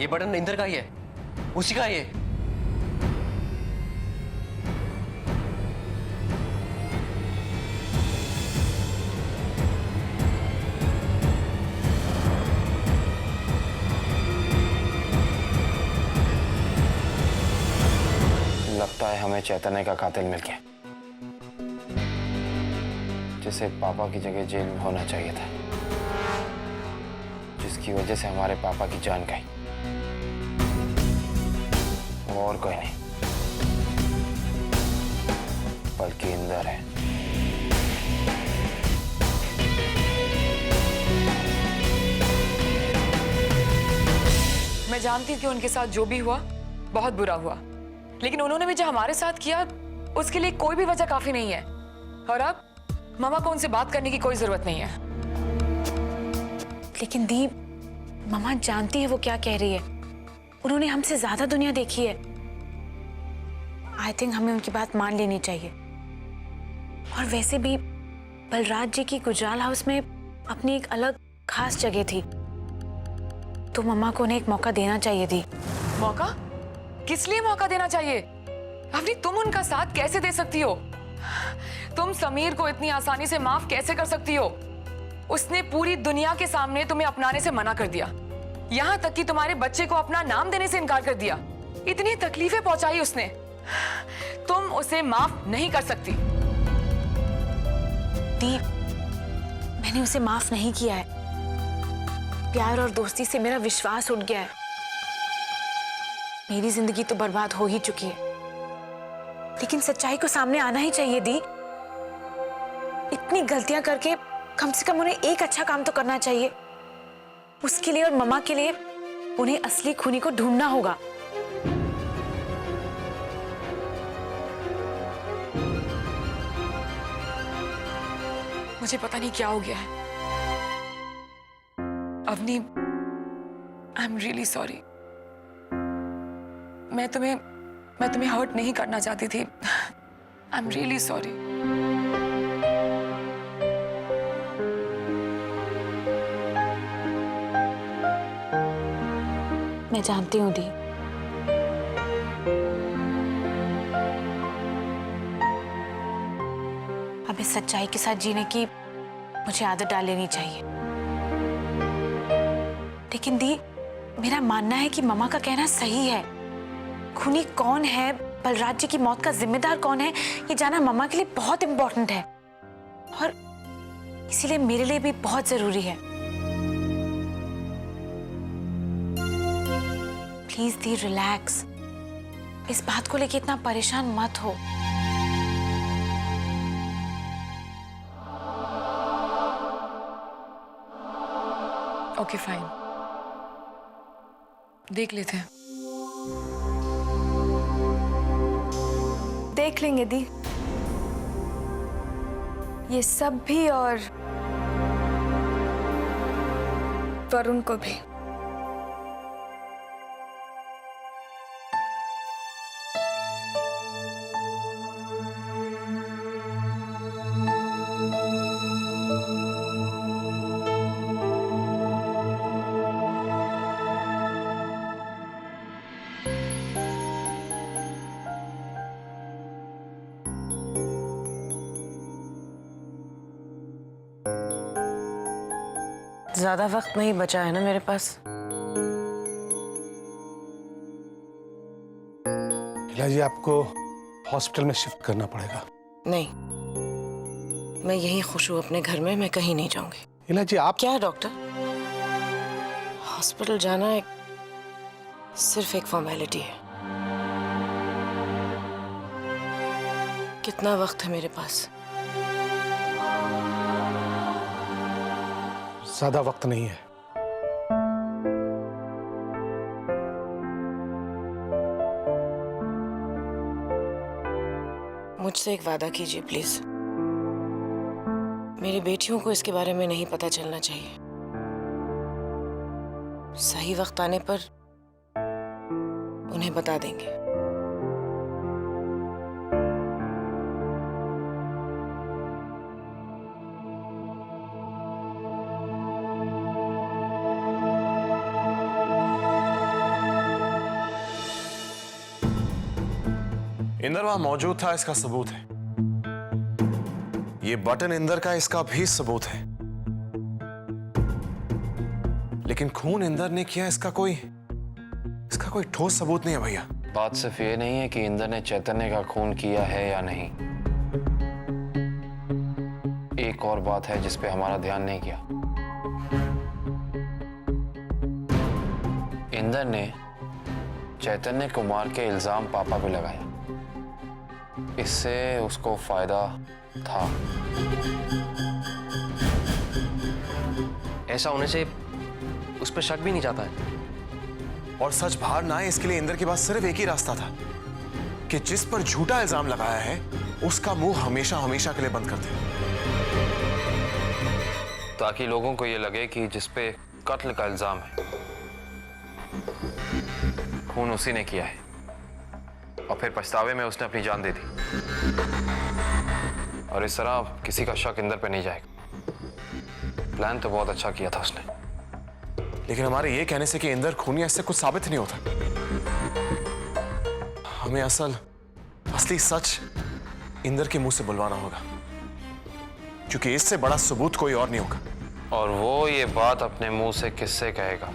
ये बटन इंदर का ही है, उसी का ही है। लगता है हमें चैतन्य का कातिल मिल गया, जिसे पापा की जगह जेल में होना चाहिए था, जिसकी वजह से हमारे पापा की जान गई। वो और कोई नहीं बल्कि इंदर है। मैं जानती हूँ कि उनके साथ जो भी हुआ बहुत बुरा हुआ, लेकिन उन्होंने भी जो हमारे साथ किया उसके लिए कोई भी वजह काफी नहीं है। और अब मामा को उनसे बात करने की कोई जरूरत नहीं है। लेकिन दी, मामा जानती है वो क्या कह रही है। उन्होंने हमसे ज्यादा दुनिया देखी है। आई थिंक हमें उनकी बात मान लेनी चाहिए। और वैसे भी बलराज जी की गुजराल हाउस में अपनी एक अलग खास जगह थी, तो मम्मा को उन्हें एक मौका देना चाहिए थी। मौका? किस लिए मौका देना चाहिए? अवनी, तुम उनका साथ कैसे दे सकती हो? तुम समीर को इतनी आसानी से माफ कैसे कर सकती हो? उसने पूरी दुनिया के सामने तुम्हें अपनाने से मना कर दिया, यहाँ तक कि तुम्हारे बच्चे को अपना नाम देने से इनकार कर दिया। इतनी तकलीफें पहुंचाई उसने, तुम उसे माफ नहीं कर सकती। दी, मैंने उसे माफ नहीं किया है। प्यार और दोस्ती से मेरा विश्वास उठ गया है। मेरी जिंदगी तो बर्बाद हो ही चुकी है, लेकिन सच्चाई को सामने आना ही चाहिए दी। इतनी गलतियां करके कम से कम उन्हें एक अच्छा काम तो करना चाहिए। उसके लिए और मम्मा के लिए उन्हें असली खूनी को ढूंढना होगा। मुझे पता नहीं क्या हो गया है। Avni, I am really sorry. मैं तुम्हें हर्ट नहीं करना चाहती थी। I am really sorry. मैं जानती हूँ दी, अब इस सच्चाई के साथ जीने की मुझे आदत डाल लेनी चाहिए। लेकिन दी, मेरा मानना है कि मम्मा का कहना सही है। खूनी कौन है, बलराज जी की मौत का जिम्मेदार कौन है, ये जाना मम्मा के लिए बहुत इंपॉर्टेंट है, और इसीलिए मेरे लिए भी बहुत जरूरी है। Please the, relax. इस बात को लेके इतना परेशान मत हो। ओके फाइन, देख लेते हैं। देख लेंगे दी, ये सब भी और वरुण को भी। ज्यादा वक्त नहीं बचा है ना मेरे पास। इला जी, आपको हॉस्पिटल में शिफ्ट करना पड़ेगा। नहीं, मैं यहीं खुश हूँ अपने घर में, मैं कहीं नहीं जाऊंगी। इला जी, आप क्या डॉक्टर, हॉस्पिटल जाना सिर्फ एक फॉर्मेलिटी है। कितना वक्त है मेरे पास? ज्यादा वक्त नहीं है। मुझसे एक वादा कीजिए प्लीज। मेरी बेटियों को इसके बारे में नहीं पता चलना चाहिए। सही वक्त आने पर उन्हें बता देंगे। इंदर वहां मौजूद था, इसका सबूत है। ये बटन इंदर का, इसका भी सबूत है। लेकिन खून इंदर ने किया, इसका कोई ठोस सबूत नहीं है भैया। बात सिर्फ ये नहीं है कि इंदर ने चैतन्य का खून किया है या नहीं, एक और बात है जिस पे हमारा ध्यान नहीं किया। इंदर ने चैतन्य को मार के इल्जाम पापा पे लगाया, इससे उसको फायदा था। ऐसा होने से उस पर शक भी नहीं जाता है। और सच बाहर ना आए इसके लिए इंदर के पास सिर्फ एक ही रास्ता था कि जिस पर झूठा इल्जाम लगाया है उसका मुंह हमेशा हमेशा के लिए बंद कर दे, ताकि लोगों को ये लगे कि जिस पे कत्ल का इल्जाम है खून उसी ने किया है, और फिर पछतावे में उसने अपनी जान दे दी। और इस तरह किसी का शक इंदर पे नहीं जाएगा। प्लान तो बहुत अच्छा किया था उसने, लेकिन हमारे ये कहने से कि इंदर खूनिया, इससे कुछ साबित नहीं होता। हमें असली सच इंदर के मुंह से बुलवाना होगा, क्योंकि इससे बड़ा सबूत कोई और नहीं होगा। और वो ये बात अपने मुंह से किससे कहेगा,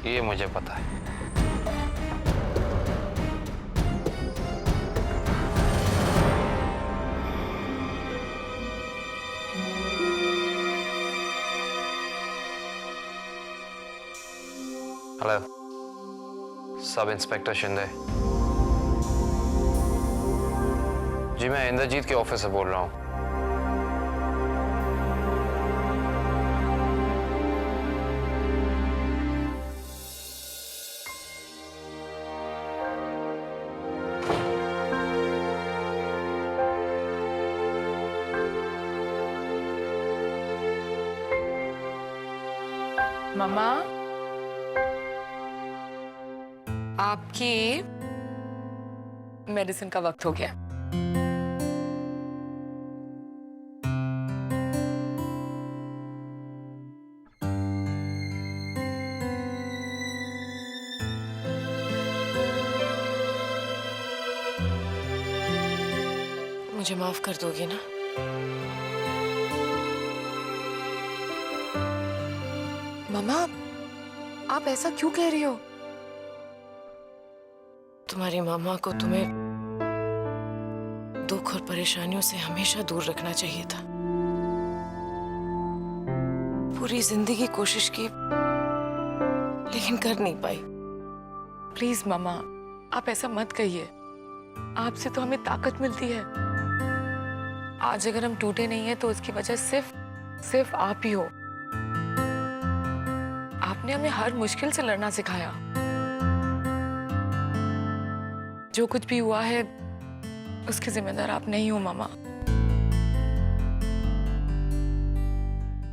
ये मुझे पता है। हेलो, सब इंस्पेक्टर शिंदे जी, मैं इंद्रजीत के ऑफिस से बोल रहा हूँ। मम्मा, आपकी मेडिसिन का वक्त हो गया। मुझे माफ कर दोगे ना? मम्मा, आप ऐसा क्यों कह रही हो? तुम्हारी मामा को तुम्हें दुख और परेशानियों से हमेशा दूर रखना चाहिए था। पूरी जिंदगी कोशिश की, लेकिन कर नहीं पाई। प्लीज मम्मा, आप ऐसा मत कहिए। आपसे तो हमें ताकत मिलती है। आज अगर हम टूटे नहीं हैं तो उसकी वजह सिर्फ आप ही हो। आपने हमें हर मुश्किल से लड़ना सिखाया। जो कुछ भी हुआ है उसके जिम्मेदार आप नहीं हो मामा।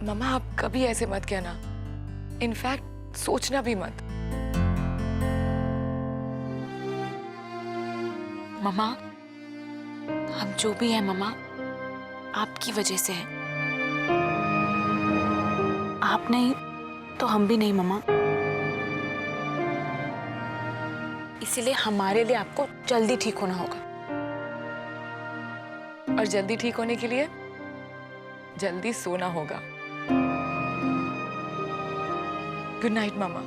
मामा, आप कभी ऐसे मत कहना। इनफैक्ट सोचना भी मत। मम्मा, हम जो भी हैं मम्मा, आपकी वजह से है। आप नहीं तो हम भी नहीं मम्मा। इसीलिए हमारे लिए आपको जल्दी ठीक होना होगा। और जल्दी ठीक होने के लिए जल्दी सोना होगा। गुड नाइट मामा।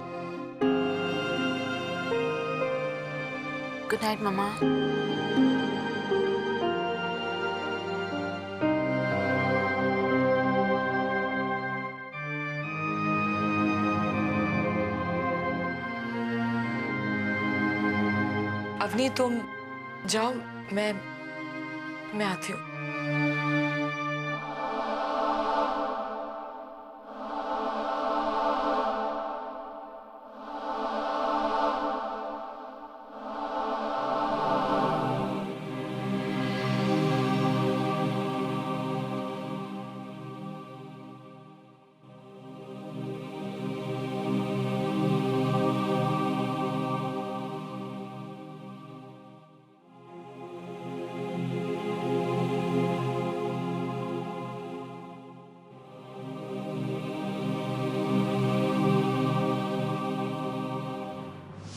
गुड नाइट मम्मा। अवनी, तुम जाओ, मैं आती हूँ।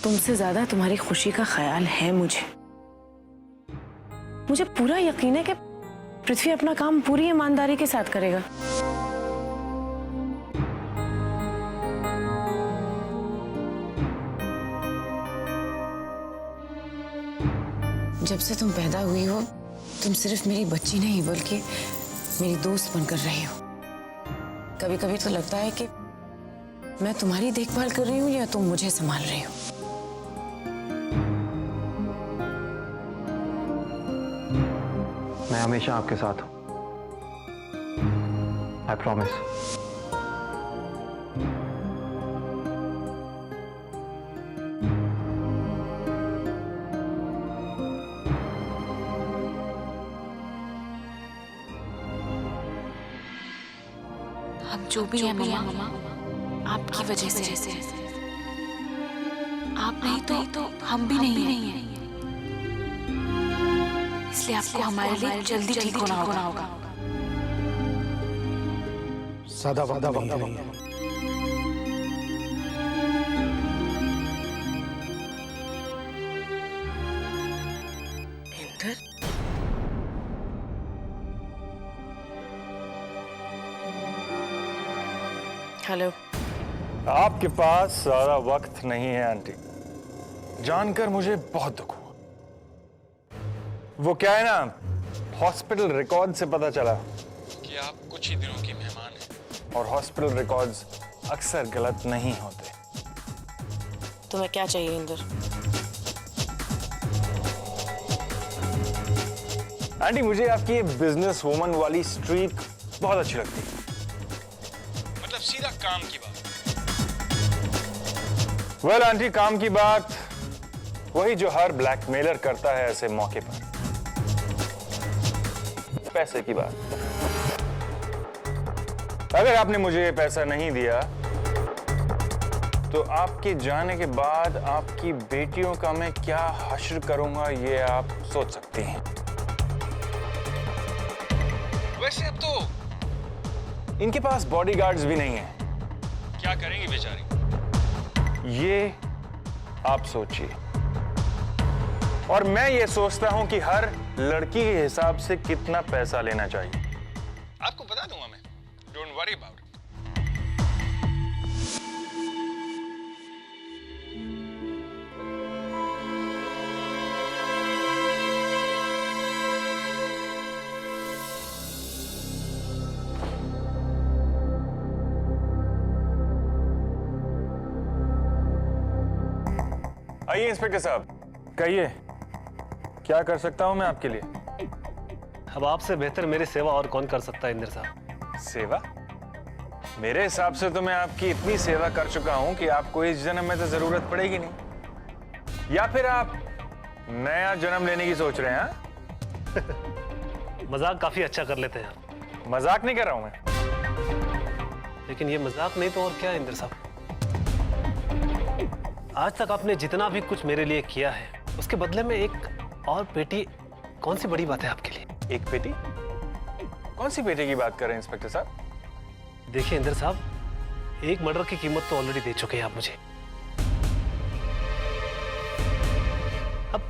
तुमसे ज्यादा तुम्हारी खुशी का ख्याल है मुझे। मुझे पूरा यकीन है कि पृथ्वी अपना काम पूरी ईमानदारी के साथ करेगा। जब से तुम पैदा हुई हो तुम सिर्फ मेरी बच्ची नहीं बल्कि मेरी दोस्त बनकर रही हो। कभी कभी तो लगता है कि मैं तुम्हारी देखभाल कर रही हूँ या तुम मुझे संभाल रही हो। मैं हमेशा आपके साथ हूं। I promise. हम जो भी हैं मम्मा, आपकी वजह से। आप नहीं तो हम भी नहीं हैं। इसलिए आपको हमारे लिए जल्दी ठीक होना होगा। सादा वादा नहीं है। इंदर, हेलो। आपके पास सारा वक्त नहीं है आंटी। जानकर मुझे बहुत दुख हुआ। वो क्या है ना, हॉस्पिटल रिकॉर्ड से पता चला कि आप कुछ ही दिनों की मेहमान हैं और हॉस्पिटल रिकॉर्ड्स अक्सर गलत नहीं होते। तुम्हें क्या चाहिए इंदर? आंटी, मुझे आपकी ये बिजनेस वुमन वाली स्ट्रीक बहुत अच्छी लगती है। मतलब सीधा काम की बात। वेल आंटी, काम की बात वही जो हर ब्लैकमेलर करता है ऐसे मौके पर। पैसे की बात। अगर आपने मुझे ये पैसा नहीं दिया तो आपके जाने के बाद आपकी बेटियों का मैं क्या हश्र करूंगा ये आप सोच सकती हैं। वैसे अब तो इनके पास बॉडीगार्ड्स भी नहीं हैं। क्या करेंगी बेचारी? ये आप सोचिए। और मैं ये सोचता हूं कि हर लड़की के हिसाब से कितना पैसा लेना चाहिए। आपको बता दूंगा मैं। Don't worry about it. आइए इंस्पेक्टर साहब, कहिए क्या कर सकता हूं मैं आपके लिए? अब आपसे बेहतर मेरी सेवा और कौन कर सकता है इंदर साहब? सेवा? मेरे हिसाब से तो मैं आपकी इतनी सेवा कर चुका हूं कि आपको इस जन्म में तो जरूरत पड़ेगी नहीं। या फिर आप नया जन्म लेने की सोच रहे हैं? मजाक काफी अच्छा कर लेते हैं आप। मजाक नहीं कर रहा हूं मैं। लेकिन ये मजाक नहीं तो और क्या है इंदर साहब? आज तक आपने जितना भी कुछ मेरे लिए किया है उसके बदले में एक और पेटी कौन सी बड़ी बात है आपके लिए? एक पेटी? कौन सी पेटी की बात कर रहे हैं इंस्पेक्टर साहब? देखिए इंदर साहब, एक मर्डर की कीमत तो ऑलरेडी दे चुके हैं आप मुझे। अब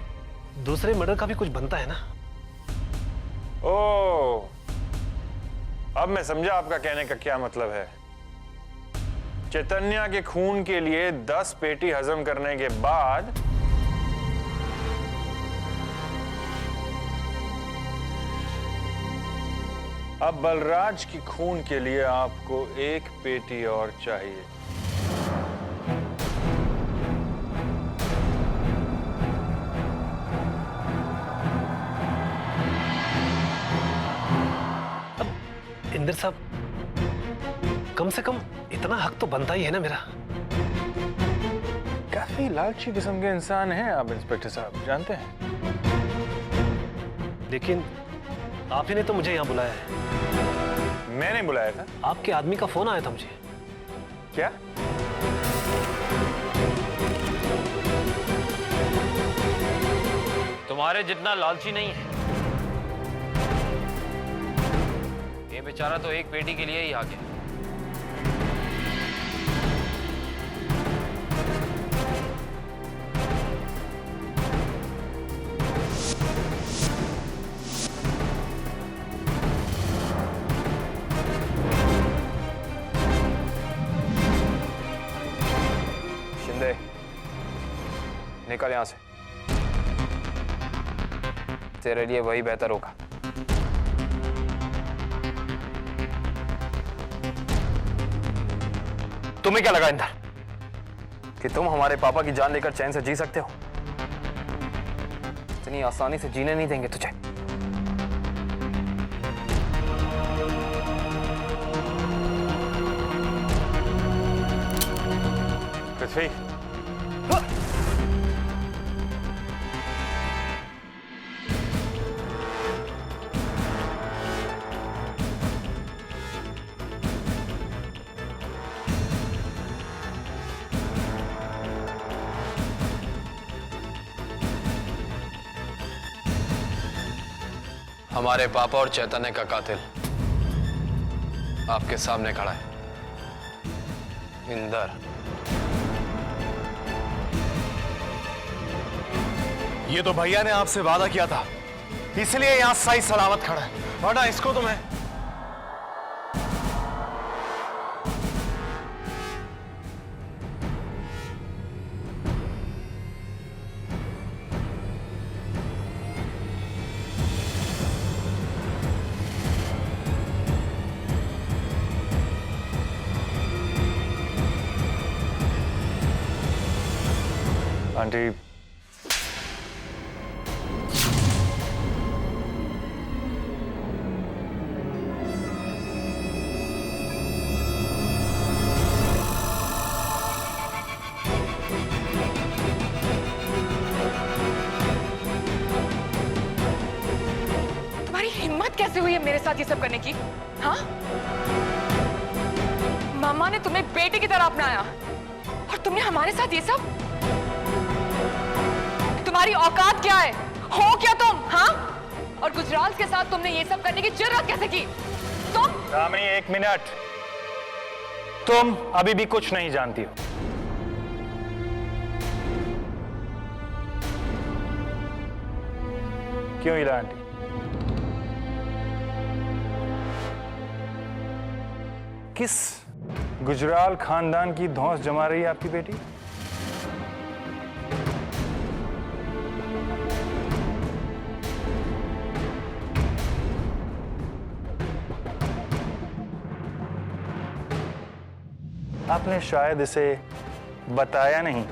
दूसरे मर्डर का भी कुछ बनता है ना। ओह, अब मैं समझा आपका कहने का क्या मतलब है। चैतन्या के खून के लिए 10 पेटी हजम करने के बाद अब बलराज की खून के लिए आपको 1 पेटी और चाहिए। अब इंदर साहब, कम से कम इतना हक तो बनता ही है ना मेरा। काफी लालची किस्म के इंसान हैं आप इंस्पेक्टर साहब, जानते हैं। लेकिन आप ही ने तो मुझे यहाँ बुलाया है। मैंने बुलाया था? आपके आदमी का फोन आया था मुझे। क्या? तुम्हारे जितना लालची नहीं है। ये बेचारा तो 1 पेटी के लिए ही आ गया। दे, निकल यहां से। तेरे लिए वही बेहतर होगा। तुम्हें क्या लगा इंदर कि तुम हमारे पापा की जान लेकर चैन से जी सकते हो? इतनी आसानी से जीने नहीं देंगे तुझे। पृथ्वी, हमारे पापा और चैतन्य का कातिल आपके सामने खड़ा है, इंदर। ये तो भैया ने आपसे वादा किया था, इसलिए यहां सही सलामत खड़ा है, वरना इसको तो मैं। आंटी, तुम्हारी हिम्मत कैसे हुई है मेरे साथ ये सब करने की? हाँ, मामा ने तुम्हें बेटे की तरह अपनाया और तुमने हमारे साथ ये सब? तुम्हारी औकात क्या है? हो क्या तुम? हाँ, और गुजराल के साथ तुमने ये सब करने की जरूरत कैसे की? तुम रामनी, एक मिनट। तुम अभी भी कुछ नहीं जानती हो। क्यों हीरा आंटी? किस गुजराल खानदान की धौंस जमा रही है आपकी बेटी? आपने शायद इसे बताया नहीं।